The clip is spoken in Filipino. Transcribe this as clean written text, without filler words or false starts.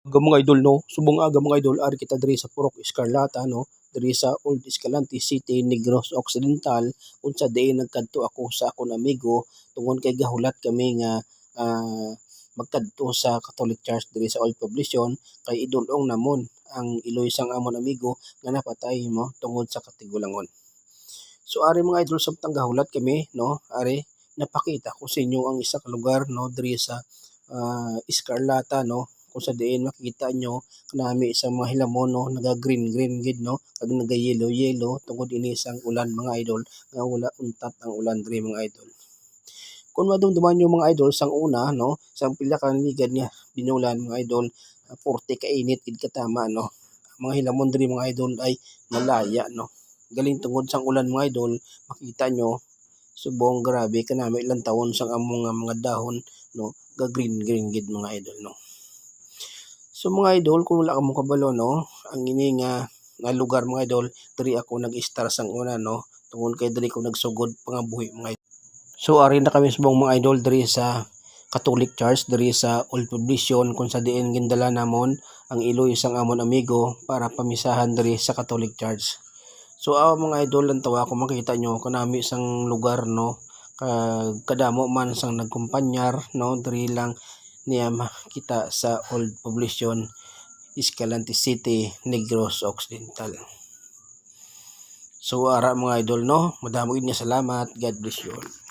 Aga mga idol no, subong aga mga idol ari kita diri sa Purok Escarlata no, diri sa Old Escalante City, Negros Occidental unsa diin nagkadto ako sa akong amigo tungod kay gahulat kami nga magkadto sa Catholic Church diri sa Old Poblacion kay idul-ong namon ang iloy sang amon amigo nga napatay mo tungod sa katigulangon. So ari mga idol samtang gahulat kami no, ari napakita ko sa inyo ang isa ka lugar no diri sa Escarlata no kung sa diin makikita nyo kanami sa mga hilamon no naga-green green gid no kag naga-yellow yellow tungod ini sang ulan mga idol nga wala untat ang ulan diri mga idol. Kung madumduman nyo mga idol sang una no sang pila ka ligad nga binulan mga idol 40 ka init gid katama no. Mga hilamon diri mga idol ay malaya no. Galing tungod sang ulan mga idol makita nyo subong grabe kanami ilang taon sang among mga dahon no ga green green gid mga idol no. So mga idol kung wala ka mo kabalo no ang ini nga lugar mga idol diri ako nag-star sang una no tungod kay diri ko nagsugod pangabuhi mga idol. So ari na kami subong mga idol diri sa Catholic Church diri sa Old Poblacion kung sa diin gindala namon ang iloy sang amon amigo para pamisahan diri sa Catholic Church. So mga idol lang tawa kung makita nyo kanami sang lugar no kadamo man sang nagkumpanyar no diri lang niya makita sa Old Poblacion, Escalante City, Negros Occidental. So ara mga idol no, madamo gid nga salamat. God bless you all.